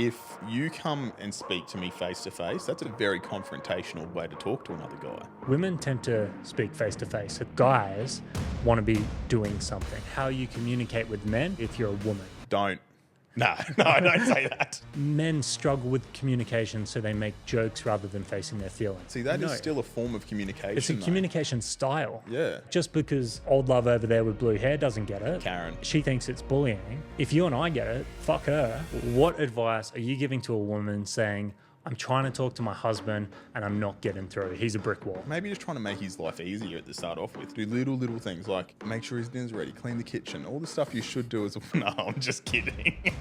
If you come and speak to me face to face, that's a very confrontational way to talk to another guy. Women tend to speak face to face. Guys want to be doing something. How you communicate with men if you're a woman. Don't. No, don't say that. Men struggle with communication, so they make jokes rather than facing their feelings. See, that is still a form of communication. It's a communication style. Yeah. Just because old love over there with blue hair doesn't get it. Karen. She thinks it's bullying. If you and I get it, fuck her. What advice are you giving to a woman saying, I'm trying to talk to my husband and I'm not getting through. He's a brick wall. Maybe just trying to make his life easier at the start off with. Do little things like make sure his dinner's ready, clean the kitchen, all the stuff you should do as a... No, I'm just kidding.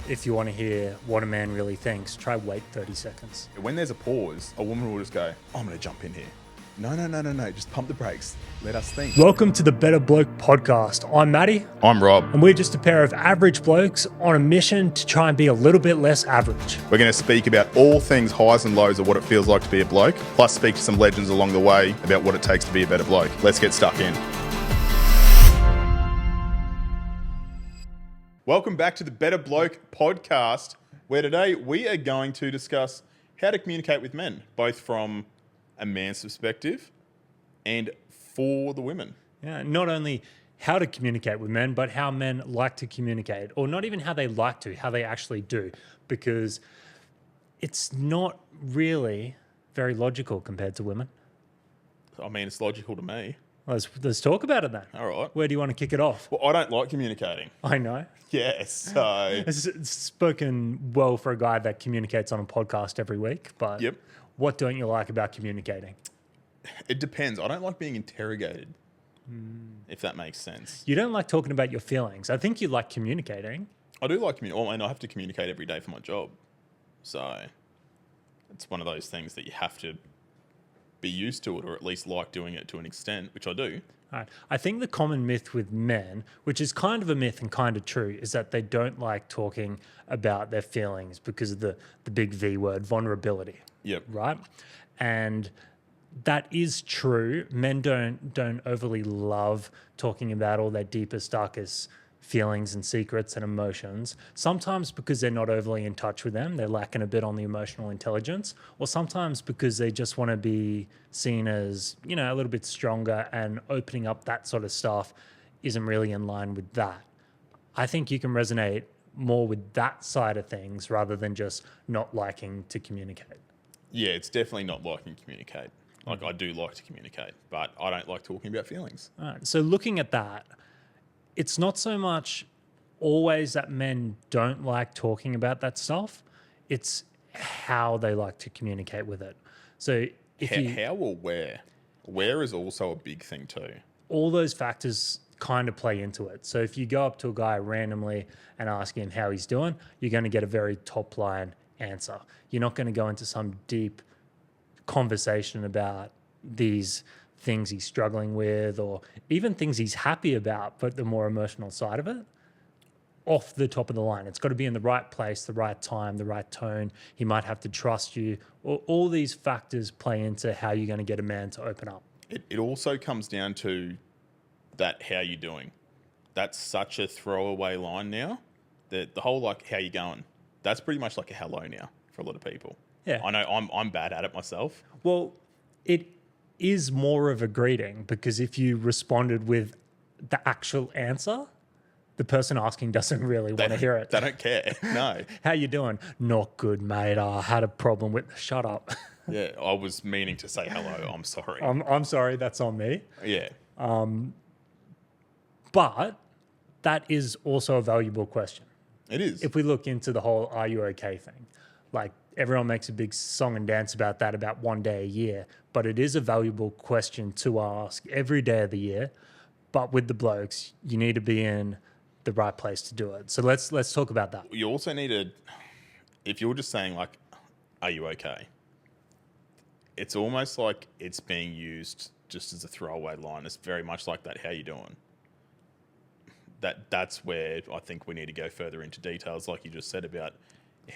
If you want to hear what a man really thinks, try wait 30 seconds. When there's a pause, a woman will just go, I'm going to jump in here. No. Just pump the brakes. Let us think. Welcome to the Better Bloke podcast. I'm Matty. I'm Rob. And we're just a pair of average blokes on a mission to try and be a little bit less average. We're going to speak about all things highs and lows of what it feels like to be a bloke, plus speak to some legends along the way about what it takes to be a better bloke. Let's get stuck in. Welcome back to the Better Bloke podcast, where today we are going to discuss how to communicate with men, both from a man's perspective and for the women. Yeah, not only how to communicate with men, but how men like to communicate, or not even how they like to, how they actually do, because it's not really very logical compared to women. I mean, it's logical to me. Let's talk about it then. All right. Where do you want to kick it off? Well, I don't like communicating. I know. Yeah, so... It's spoken well for a guy that communicates on a podcast every week, but Yep. What don't you like about communicating? It depends. I don't like being interrogated, if that makes sense. You don't like talking about your feelings. I think you like communicating. I do like communicating, and I have to communicate every day for my job. So it's one of those things that you have to be used to it, or at least like doing it to an extent, which I do. All right. I think the common myth with men, which is kind of a myth and kind of true, is that they don't like talking about their feelings because of the big V word, vulnerability. Yep. Right? And that is true. Men don't overly love talking about all their deepest, darkest feelings and secrets and emotions, sometimes because they're not overly in touch with them, they're lacking a bit on the emotional intelligence, or sometimes because they just want to be seen as, a little bit stronger, and opening up that sort of stuff isn't really in line with that. I think you can resonate more with that side of things rather than just not liking to communicate. Yeah, it's definitely not liking to communicate. Like, I do like to communicate, but I don't like talking about feelings. All right. So looking at that, it's not so much always that men don't like talking about that stuff. It's how they like to communicate with it. So How or where? Where is also a big thing too. All those factors kind of play into it. So if you go up to a guy randomly and ask him how he's doing, you're going to get a very top line answer. You're not going to go into some deep conversation about these things he's struggling with, or even things he's happy about, but the more emotional side of it, off the top of the line. It's got to be in the right place, the right time, the right tone. He might have to trust you. All these factors play into how you're going to get a man to open up. It also comes down to that, how you doing. That's such a throwaway line now. The whole, like, how you going? That's pretty much like a hello now for a lot of people. Yeah. I know I'm bad at it myself. Well, it is more of a greeting, because if you responded with the actual answer, the person asking doesn't really want to hear it. They don't care. No. How you doing? Not good, mate. I had a problem with... Shut up. Yeah, I was meaning to say hello. I'm sorry. I'm sorry. That's on me. Yeah. But that is also a valuable question. It is. If we look into the whole "are you okay" thing, like, everyone makes a big song and dance about that about one day a year, but it is a valuable question to ask every day of the year. But with the blokes, you need to be in the right place to do it. So let's talk about that. You also need to, if you're just saying, like, are you okay? It's almost like it's being used just as a throwaway line. It's very much like that, how you doing? That's where I think we need to go further into details, like you just said, about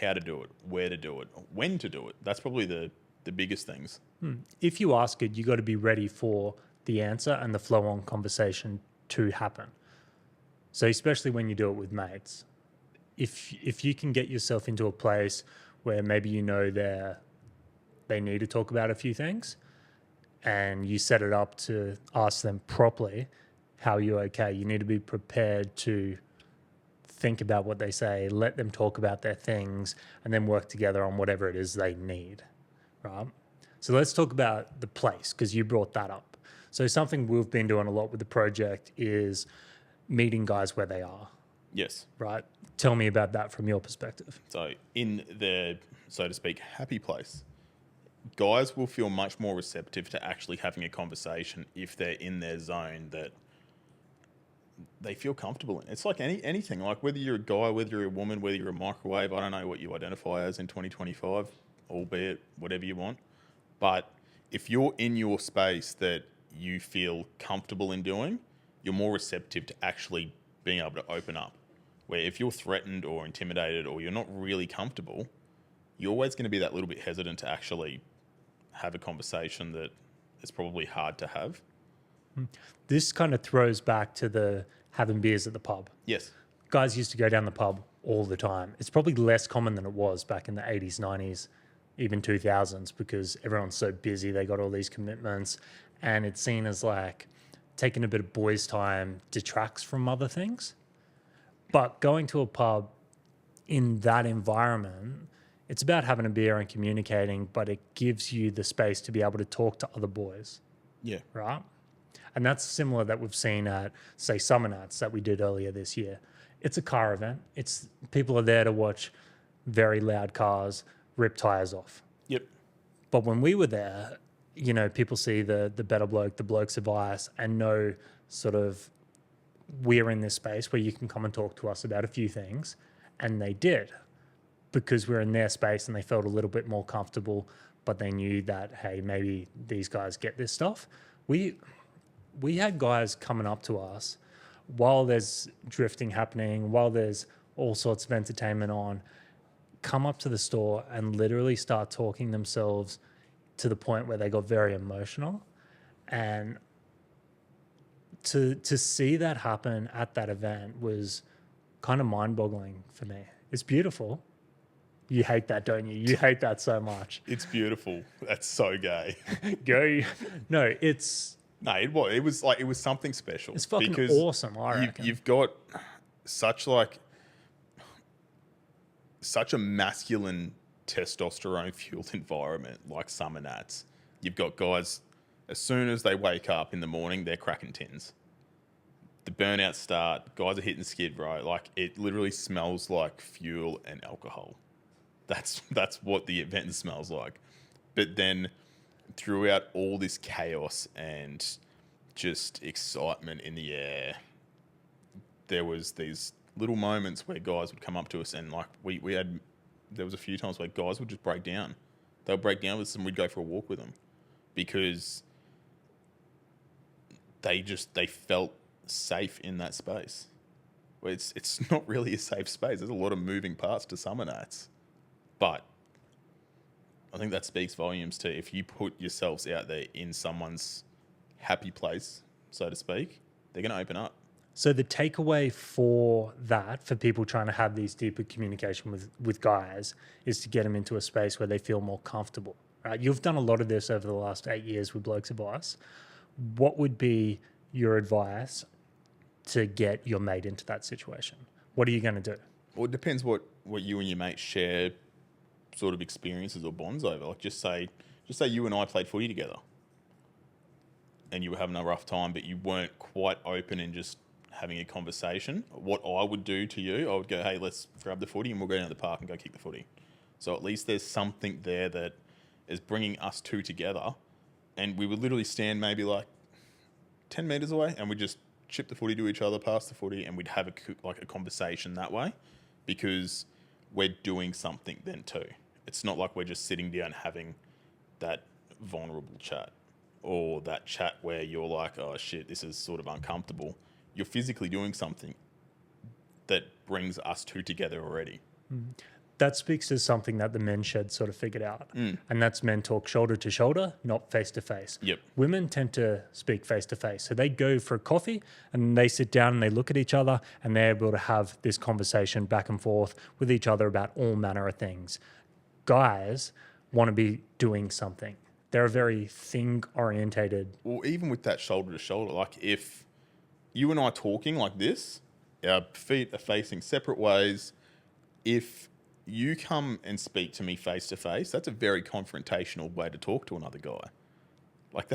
how to do it, where to do it, when to do it. That's probably the biggest things. If you ask it, you got to be ready for the answer and the flow on conversation to happen. So especially when you do it with mates. if you can get yourself into a place where maybe you know they need to talk about a few things, and you set it up to ask them properly, how are you okay? You need to be prepared to think about what they say, let them talk about their things, and then work together on whatever it is they need, right? So let's talk about the place, because you brought that up. So something we've been doing a lot with the project is meeting guys where they are, Yes. right? Tell me about that from your perspective. So in the, so to speak, happy place, guys will feel much more receptive to actually having a conversation if they're in their zone that they feel comfortable in. It's like anything, like whether you're a guy, whether you're a woman, whether you're a microwave, I don't know what you identify as in 2025, albeit whatever you want. But if you're in your space that you feel comfortable in doing, you're more receptive to actually being able to open up. Where if you're threatened or intimidated or you're not really comfortable, you're always going to be that little bit hesitant to actually have a conversation that is probably hard to have. This kind of throws back to the having beers at the pub. Yes. Guys used to go down the pub all the time. It's probably less common than it was back in the 80s, 90s, even 2000s, because everyone's so busy. They got all these commitments, and it's seen as like taking a bit of boys' time detracts from other things. But going to a pub in that environment, it's about having a beer and communicating, but it gives you the space to be able to talk to other boys. Yeah. Right? And that's similar that we've seen at, say, Summer Nights that we did earlier this year. It's a car event. It's people are there to watch very loud cars rip tires off. Yep. But when we were there, you know, people see the better bloke, the bloke's advice, and know sort of we're in this space where you can come and talk to us about a few things. And they did, because we're in their space and they felt a little bit more comfortable, but they knew that, hey, maybe these guys get this stuff. We had guys coming up to us while there's drifting happening, while there's all sorts of entertainment on, come up to the store and literally start talking themselves to the point where they got very emotional. And to see that happen at that event was kind of mind-boggling for me. It's beautiful. You hate that, don't you? You hate that so much. It's beautiful. That's so gay. Go. No, it's... No, it was like, it was something special. It's fucking because awesome, I reckon. You've got such a masculine testosterone fueled environment like Summer Nats. You've got guys, as soon as they wake up in the morning, they're cracking tins. The burnouts start, guys are hitting skid row. Like, it literally smells like fuel and alcohol. That's what the event smells like. But then throughout all this chaos and just excitement in the air, there was these little moments where guys would come up to us and like there was a few times where guys would just break down. They'll break down with us and we'd go for a walk with them because they felt safe in that space. Well, it's not really a safe space. There's a lot of moving parts to Summer Nights. But I think that speaks volumes to if you put yourselves out there in someone's happy place, so to speak, they're going to open up. So the takeaway for that, for people trying to have these deeper communication with guys, is to get them into a space where they feel more comfortable. Right? You've done a lot of this over the last 8 years with Blokes Advice. What would be your advice to get your mate into that situation? What are you going to do? Well, it depends what you and your mate share sort of experiences or bonds over. Like just say you and I played footy together and you were having a rough time, but you weren't quite open in just having a conversation. What I would do to you, I would go, hey, let's grab the footy and we'll go down to the park and go kick the footy. So at least there's something there that is bringing us two together. And we would literally stand maybe like 10 metres away and we'd just chip the footy to each other, pass the footy, and we'd have a conversation that way because we're doing something then too. It's not like we're just sitting down having that vulnerable chat or that chat where you're like, oh shit, this is sort of uncomfortable. You're physically doing something that brings us two together already. that speaks to something that the men shed sort of figured out. And that's men talk shoulder to shoulder, not face to face. Yep. Women tend to speak face to face. So they go for a coffee and they sit down and they look at each other and they're able to have this conversation back and forth with each other about all manner of things. Guys want to be doing something. They're a very thing orientated. Well, even with that shoulder to shoulder, like if you and I are talking like this, our feet are facing separate ways. If you come and speak to me face to face, that's a very confrontational way to talk to another guy. Like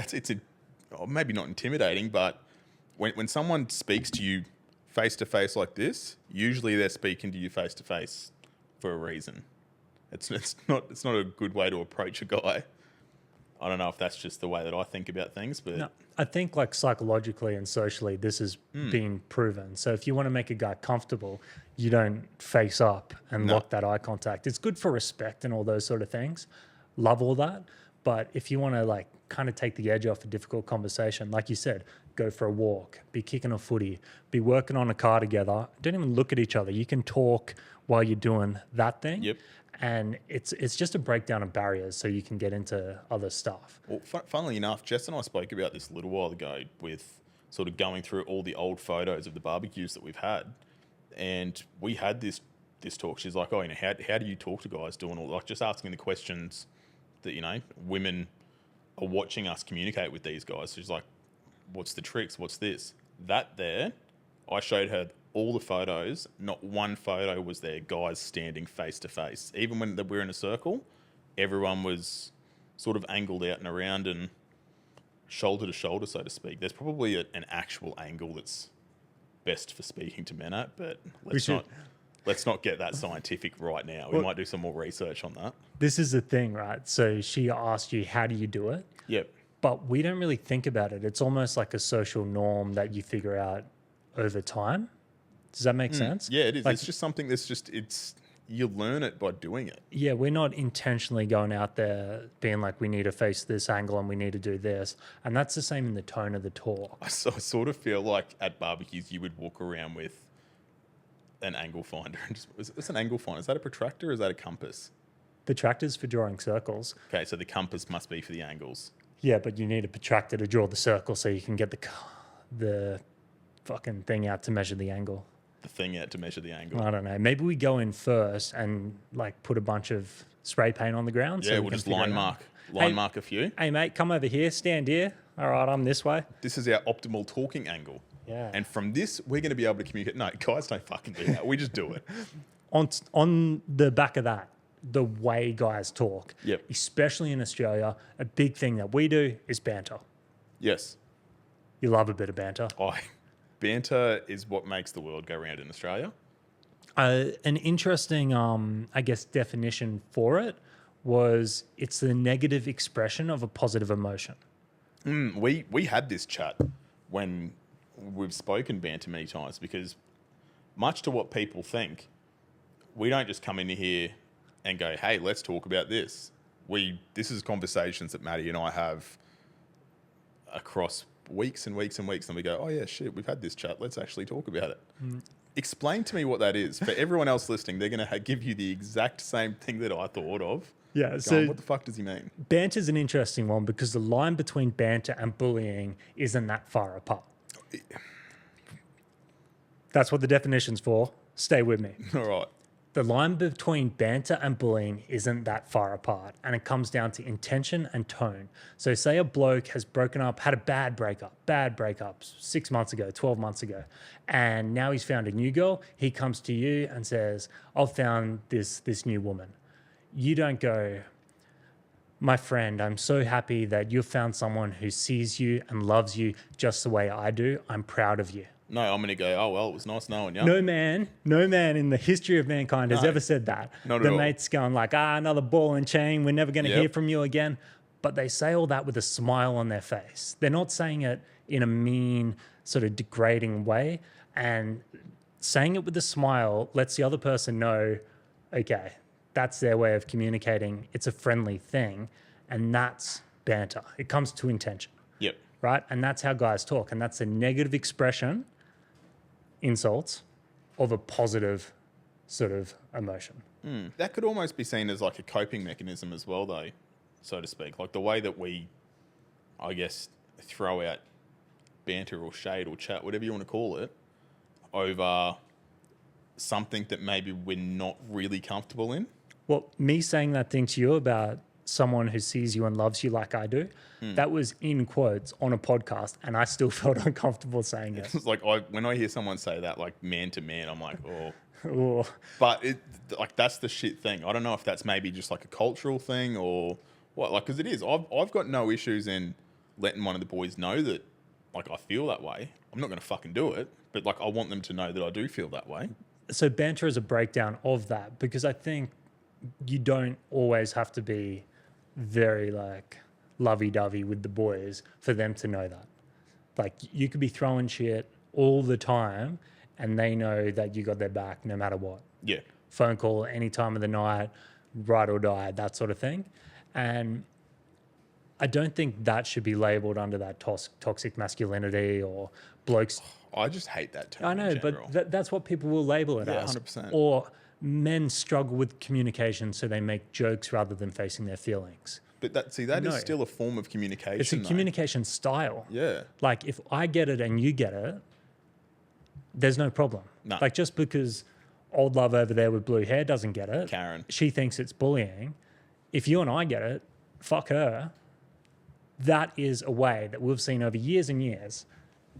maybe not intimidating, but when someone speaks to you face to face like this, usually they're speaking to you face to face for a reason. It's not a good way to approach a guy. I don't know if that's just the way that I think about things, but No, I think like psychologically and socially, this has been proven. So if you want to make a guy comfortable, you don't face up and lock that eye contact. It's good for respect and all those sort of things. Love all that. But if you want to like kind of take the edge off a difficult conversation, like you said, go for a walk, be kicking a footy, be working on a car together. Don't even look at each other. You can talk while you're doing that thing. Yep. And it's just a breakdown of barriers so you can get into other stuff. Well, funnily enough, Jess and I spoke about this a little while ago with sort of going through all the old photos of the barbecues that we've had. And we had this talk. She's like, oh, how do you talk to guys doing all, like just asking the questions that, women are watching us communicate with these guys. She's like, what's the tricks? What's this? That there, I showed her all the photos. Not one photo was there guys standing face to face. Even when we're in a circle, everyone was sort of angled out and around and shoulder to shoulder, so to speak. There's probably an actual angle that's best for speaking to men at, but let's not get that scientific right now. We might do some more research on that. This is the thing, right? So she asked you, how do you do it? Yep. But we don't really think about it. It's almost like a social norm that you figure out over time. Does that make sense? Yeah, it is. Like, it's just something you learn it by doing it. Yeah, we're not intentionally going out there being like, we need to face this angle and we need to do this. And that's the same in the tone of the talk. I sort of feel like at barbecues you would walk around with an angle finder. It's an angle finder. Is that a protractor or is that a compass? The tractor's for drawing circles. Okay, so the compass must be for the angles. Yeah, but you need a protractor to draw the circle so you can get the fucking thing out to measure the angle. The thing out to measure the angle. I don't know. Maybe we go in first and like put a bunch of spray paint on the ground. Yeah, so we'll just line mark a few. Hey mate, come over here, stand here. All right, I'm this way. This is our optimal talking angle. Yeah. And from this, we're going to be able to communicate. No, guys don't fucking do that. We just do it. On the back of that, the way guys talk, Yep. especially in Australia, a big thing that we do is banter. Yes. You love a bit of banter. Banter is what makes the world go round in Australia. An interesting, I guess, definition for it was it's the negative expression of a positive emotion. We had this chat when we've spoken banter many times because much to what people think, we don't just come in here and go, hey, let's talk about this. This is conversations that Matty and I have across weeks and weeks and weeks, and we go, oh yeah, shit, we've had this chat. Let's actually talk about it. Explain to me what that is. For everyone else listening, they're going to give you the exact same thing that I thought of. Yeah, so what the fuck does he mean? Banter's an interesting one because the line between banter and bullying isn't that far apart. That's what the definition's for. Stay with me. All right. The line between banter and bullying isn't that far apart, and it comes down to intention and tone. So say a bloke has broken up, had a bad breakup 6 months ago, 12 months ago, and now he's found a new girl. He comes to you and says, I've found this new woman. You don't go, my friend, I'm so happy that you've found someone who sees you and loves you just the way I do. I'm proud of you. No, I'm going to go, oh, well, it was nice knowing you. No man in the history of mankind has ever said that. Not at the all. mate's going like, another ball and chain. We're never going to Yep. hear from you again. But they say all that with a smile on their face. They're not saying it in a mean, sort of degrading way. And saying it with a smile lets the other person know, okay, that's their way of communicating. It's a friendly thing. And that's banter. It comes to intention. Yep. Right? And that's how guys talk. And that's a negative expression, insults, of a positive sort of emotion. That could almost be seen as like a coping mechanism as well, though, so to speak. Like the way that we, I guess, throw out banter or shade or chat, whatever you want to call it, over something that maybe we're not really comfortable in. Well, me saying that thing to you about someone who sees you and loves you like I do, that was in quotes on a podcast, and I still felt uncomfortable saying it. It's like when I hear someone say that, like man to man, I'm like, oh. Ooh. But like that's the shit thing. I don't know if that's maybe just like a cultural thing or what. Like, because it is. I've got no issues in letting one of the boys know that like I feel that way. I'm not going to fucking do it, but like I want them to know that I do feel that way. So banter is a breakdown of that, because I think you don't always have to be very like lovey-dovey with the boys for them to know that. Like you could be throwing shit all the time and they know that you got their back no matter what. Yeah. Phone call any time of the night, ride or die, that sort of thing. And I don't think that should be labeled under that toxic masculinity or blokes. I just hate that term. I know, in general. but that's what people will label it as. 100%. Or men struggle with communication, so they make jokes rather than facing their feelings. But that is still a form of communication. It's a though. communication style. Yeah. Like if I get it and you get it, there's no problem. No. Like just because old love over there with blue hair doesn't get it, Karen. she thinks it's bullying. If you and I get it, fuck her. That is a way that we've seen over years and years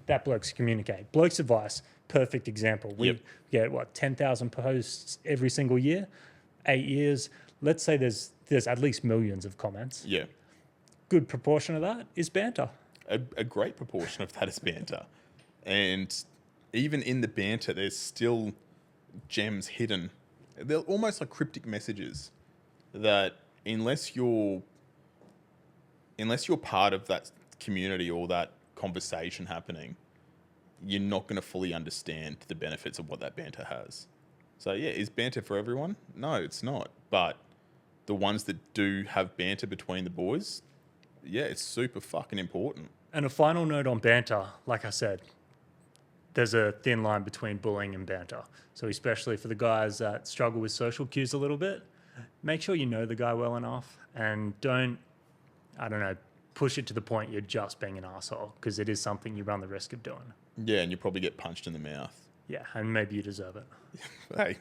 that blokes communicate. Blokes advice, perfect example. We get 10,000 posts every single year, 8 years. Let's say there's at least millions of comments. Yeah. Good proportion of that is banter. A great proportion of that is banter. And even in the banter, there's still gems hidden. They're almost like cryptic messages that unless you're part of that community or that conversation happening, you're not going to fully understand the benefits of what that banter has. So yeah, is banter for everyone? No, it's not. But the ones that do have banter between the boys, yeah, it's super fucking important. And a final note on banter, like I said, there's a thin line between bullying and banter. So especially for the guys that struggle with social cues a little bit, make sure you know the guy well enough and don't, push it to the point you're just being an asshole, because it is something you run the risk of doing. Yeah, and you probably get punched in the mouth. Yeah, and maybe you deserve it. Hey,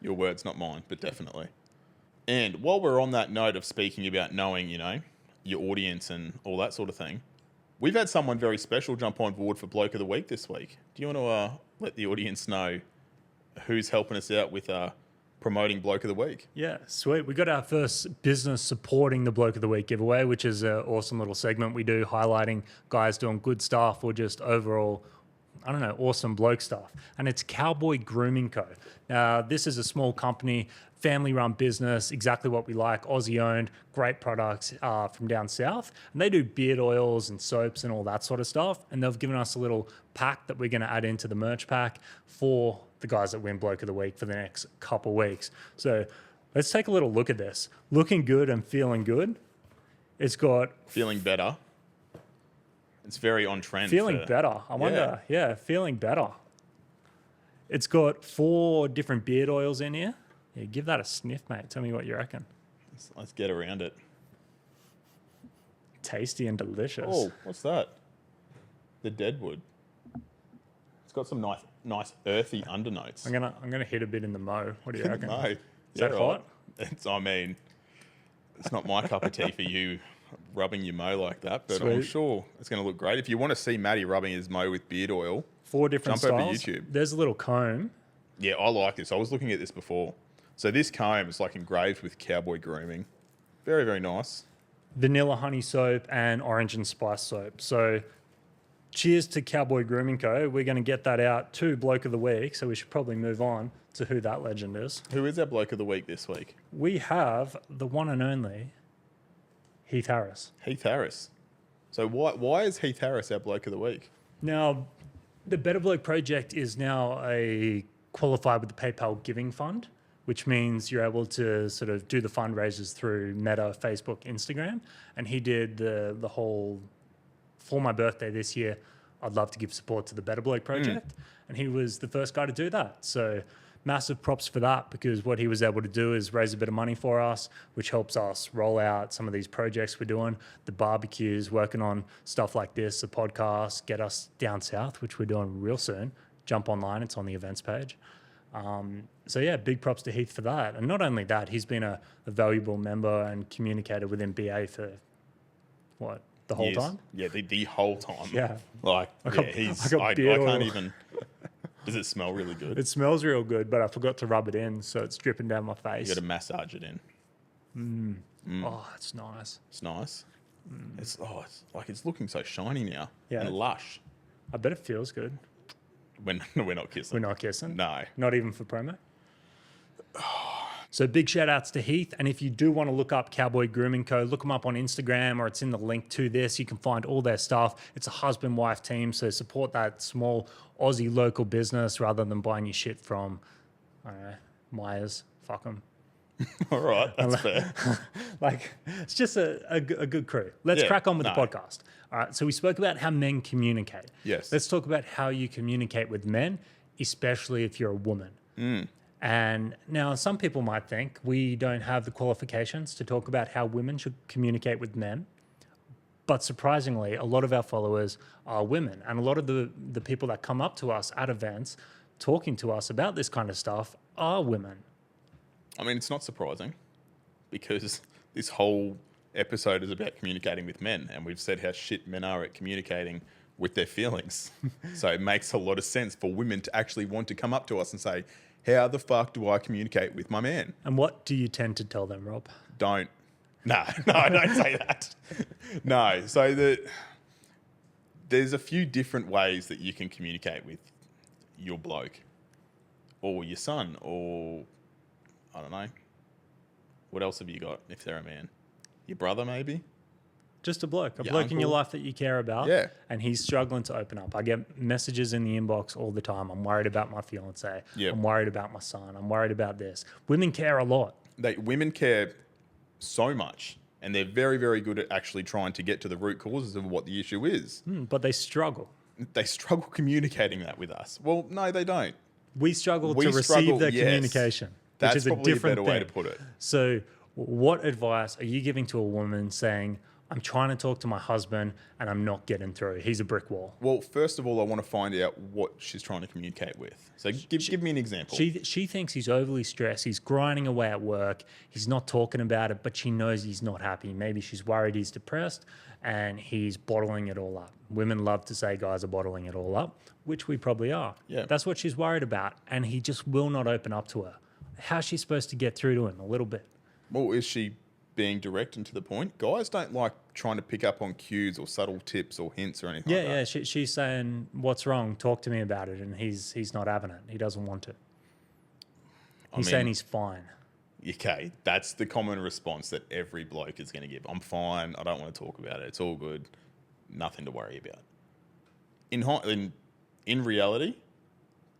your words, not mine, but definitely. And while we're on that note of speaking about knowing, your audience and all that sort of thing, we've had someone very special jump on board for Bloke of the Week this week. Do you want to let the audience know who's helping us out with promoting Bloke of the Week? Yeah, sweet. We got our first business supporting the Bloke of the Week giveaway, which is an awesome little segment we do highlighting guys doing good stuff or just overall, awesome bloke stuff. And it's Cowboy Grooming Co. Now, this is a small company, family-run business, exactly what we like, Aussie-owned, great products from down south. And they do beard oils and soaps and all that sort of stuff. And they've given us a little pack that we're going to add into the merch pack for the guys that win Bloke of the Week for the next couple weeks. So let's take a little look at this. Looking good and feeling good. It's got... Feeling better. It's very on trend. Feeling better. I wonder. Yeah, feeling better. It's got 4 different beard oils in here. Yeah, give that a sniff, mate. Tell me what you reckon. Let's get around it. Tasty and delicious. Oh, what's that? The Deadwood. It's got some nice earthy undernotes. I'm gonna hit a bit in the mo. What do you reckon? No. Is that hot? It's not my cup of tea for you rubbing your mo like that, but Sweet. I'm sure it's going to look great. If you want to see Matty rubbing his mo with beard oil, 4 different jump styles. over YouTube. There's a little comb. Yeah, I like this. I was looking at this before. So this comb is like engraved with cowboy grooming. Very, very nice. Vanilla honey soap and orange and spice soap. So cheers to Cowboy Grooming Co. We're going to get that out to Bloke of the Week, so we should probably move on to who that legend is. Who is our Bloke of the Week this week? We have the one and only Heath Harris. Heath Harris. So why is Heath Harris our Bloke of the Week? Now, the Better Bloke Project is now qualified with the PayPal Giving Fund, which means you're able to sort of do the fundraisers through Meta, Facebook, Instagram. And he did the whole, for my birthday this year, I'd love to give support to the Better Bloke Project. And he was the first guy to do that. So massive props for that, because what he was able to do is raise a bit of money for us, which helps us roll out some of these projects we're doing, the barbecues, working on stuff like this, the podcast, get us down south, which we're doing real soon. Jump online, it's on the events page. So yeah, big props to Heath for that. And not only that, he's been a valuable member and communicator within BA for what, the whole Years. time? Yeah, the whole time. Yeah. Like, I can't even. Does it smell really good? It smells real good, but I forgot to rub it in, so it's dripping down my face. You got to massage it in. Oh, it's nice. It's nice. It's it's looking so shiny now. Yeah. And lush. I bet it feels good. We're not kissing. We're not kissing? No. Not even for promo? So big shout outs to Heath. And if you do want to look up Cowboy Grooming Co., look them up on Instagram, or it's in the link to this. You can find all their stuff. It's a husband-wife team, so support that small Aussie local business rather than buying your shit from, I don't know, Myers. Fuck them. All right, that's fair. Like, it's just a good crew. Let's crack on with the podcast. All right, so we spoke about how men communicate. Yes. Let's talk about how you communicate with men, especially if you're a woman. And now some people might think we don't have the qualifications to talk about how women should communicate with men. But surprisingly, a lot of our followers are women. And a lot of the people that come up to us at events talking to us about this kind of stuff are women. I mean, it's not surprising because this whole episode is about communicating with men, and we've said how shit men are at communicating with their feelings. So it makes a lot of sense for women to actually want to come up to us and say, how the fuck do I communicate with my man? And what do you tend to tell them, Rob? Don't. No, don't say that. No. So there's a few different ways that you can communicate with your bloke or your son, or I don't know. What else have you got if they're a man? Your brother, maybe? Just a bloke. A Your bloke in your uncle? life that you care about. Yeah. And he's struggling to open up. I get messages in the inbox all the time. I'm worried about my fiance. Yep. I'm worried about my son. I'm worried about this. Women care a lot. Women care so much, and they're very, very good at actually trying to get to the root causes of what the issue is. But they struggle. They struggle communicating that with us. Well, no, they don't. We struggle We to receive struggle, the yes. communication, which That's is a probably a different better way thing. to put it. So what advice are you giving to a woman saying, I'm trying to talk to my husband and I'm not getting through. He's a brick wall. Well, first of all, I want to find out what she's trying to communicate with. So give me an example. She thinks he's overly stressed. He's grinding away at work. He's not talking about it, but she knows he's not happy. Maybe she's worried he's depressed and he's bottling it all up. Women love to say guys are bottling it all up, which we probably are. Yeah. That's what she's worried about. And he just will not open up to her. How's she supposed to get through to him a little bit? Well, is she being direct and to the point? Guys don't like trying to pick up on cues or subtle tips or hints or anything like that. Yeah. She's saying, what's wrong? Talk to me about it. And he's not having it. He doesn't want to. He's saying he's fine. Okay, that's the common response that every bloke is going to give. I'm fine. I don't want to talk about it. It's all good. Nothing to worry about. In reality,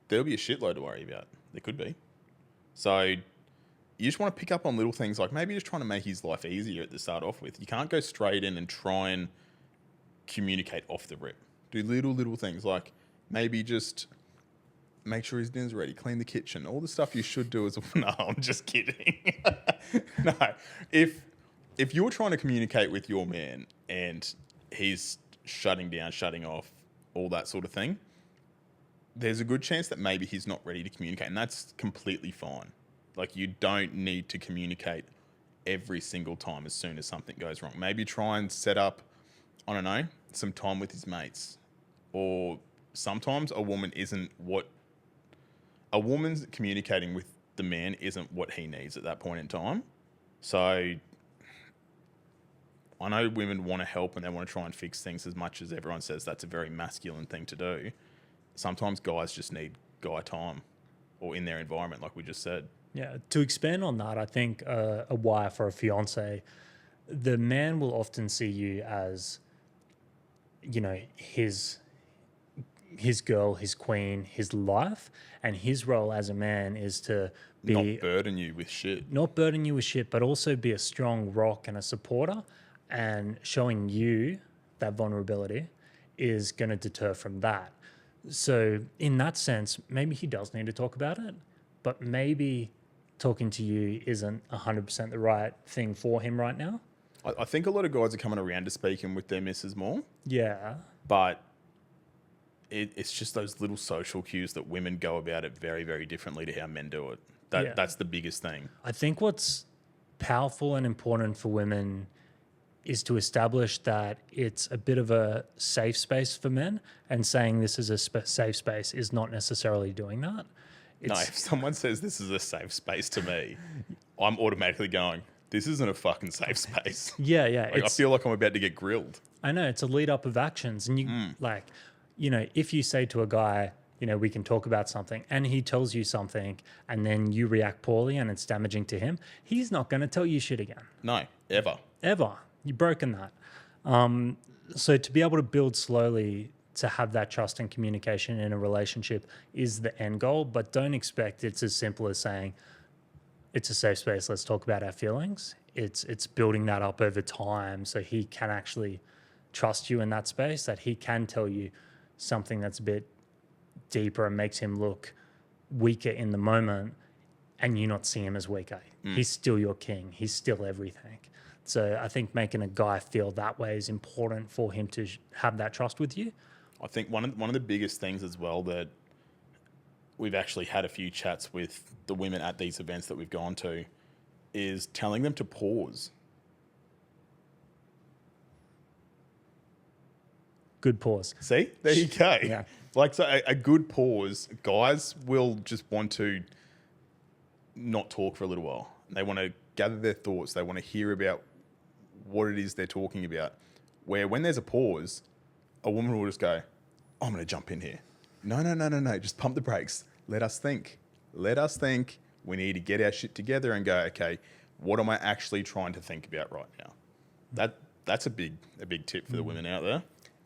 there'll be a shitload to worry about. There could be. So you just want to pick up on little things, like maybe just trying to make his life easier at the start off with. You can't go straight in and try and communicate off the rip. Do little things like maybe just make sure his dinner's ready, clean the kitchen, all the stuff you should do as a... No, I'm just kidding. No, if you're trying to communicate with your man and he's shutting down, shutting off, all that sort of thing, there's a good chance that maybe he's not ready to communicate, and that's completely fine. Like, you don't need to communicate every single time as soon as something goes wrong. Maybe try and set up, I don't know, some time with his mates. Or sometimes a woman's communicating with the man isn't what he needs at that point in time. So I know women want to help and they want to try and fix things as much as everyone says that's a very masculine thing to do. Sometimes guys just need guy time or in their environment, like we just said. Yeah, to expand on that, I think a wife or a fiance, the man will often see you as, you know, his girl, his queen, his life, and his role as a man is to be... Not burden you with shit. Not burden you with shit, but also be a strong rock and a supporter, and showing you that vulnerability is going to deter from that. So in that sense, maybe he does need to talk about it, but maybe talking to you isn't 100% the right thing for him right now. I think a lot of guys are coming around to speaking with their missus more, Yeah. but it's just those little social cues that women go about it very, very differently to how men do it. That's the biggest thing. I think what's powerful and important for women is to establish that it's a bit of a safe space for men, and saying this is a safe space is not necessarily doing that. No, if someone says this is a safe space to me, I'm automatically going, this isn't a fucking safe space. Yeah. Like, I feel like I'm about to get grilled. I know, it's a lead up of actions. And you if you say to a guy, we can talk about something, and he tells you something and then you react poorly and it's damaging to him, he's not going to tell you shit again. No, ever. You've broken that. So to be able to build slowly, to have that trust and communication in a relationship is the end goal, but don't expect it's as simple as saying, it's a safe space, let's talk about our feelings. It's building that up over time so he can actually trust you in that space, that he can tell you something that's a bit deeper and makes him look weaker in the moment, and you not see him as weaker. He's still your king. He's still everything. So I think making a guy feel that way is important for him to have that trust with you. I think one of the biggest things as well that we've actually had a few chats with the women at these events that we've gone to is telling them to pause. Good pause. See? There you go. Yeah. Like, so a good pause, guys will just want to not talk for a little while. They want to gather their thoughts. They want to hear about what it is they're talking about. Where when there's a pause, a woman will just go, I'm going to jump in here. No. Just pump the brakes. Let us think. We need to get our shit together and go, okay, what am I actually trying to think about right now? That's a big tip for the women out there.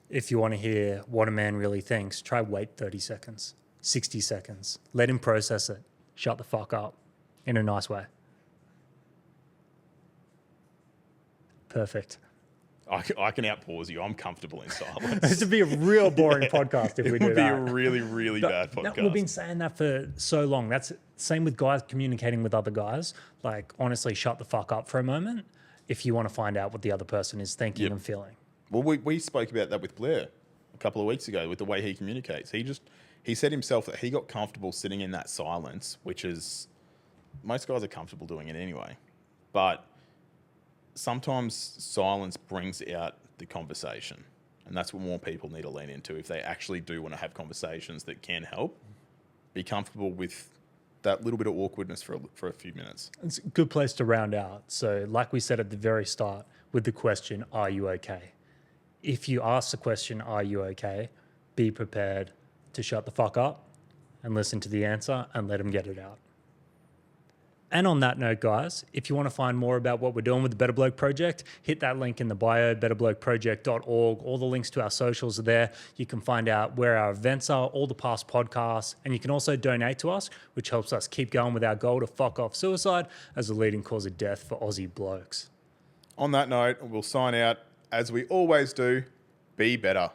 If you want to hear what a man really thinks, try wait 30 seconds, 60 seconds. Let him process it. Shut the fuck up in a nice way. Perfect. I can outpause you. I'm comfortable in silence. This would be a real boring podcast if we do that. It would be a really, really bad podcast. We've been saying that for so long. That's same with guys communicating with other guys. Like, honestly, shut the fuck up for a moment if you want to find out what the other person is thinking and feeling. Well, we spoke about that with Blair a couple of weeks ago with the way he communicates. He said himself that he got comfortable sitting in that silence, which is, most guys are comfortable doing it anyway. But sometimes silence brings out the conversation. And that's what more people need to lean into. If they actually do want to have conversations that can help, be comfortable with that little bit of awkwardness for a few minutes. It's a good place to round out. So like we said at the very start with the question, are you okay? If you ask the question, are you okay? Be prepared to shut the fuck up and listen to the answer and let them get it out. And on that note, guys, if you want to find more about what we're doing with the Better Bloke Project, hit that link in the bio, betterblokeproject.org. All the links to our socials are there. You can find out where our events are, all the past podcasts, and you can also donate to us, which helps us keep going with our goal to fuck off suicide as a leading cause of death for Aussie blokes. On that note, we'll sign out. As we always do, be better.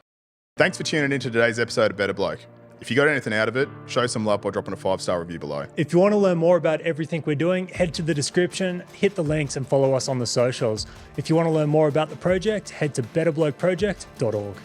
Thanks for tuning in to today's episode of Better Bloke. If you got anything out of it, show some love by dropping a 5-star review below. If you want to learn more about everything we're doing, head to the description, hit the links and follow us on the socials. If you want to learn more about the project, head to betterblokeproject.org.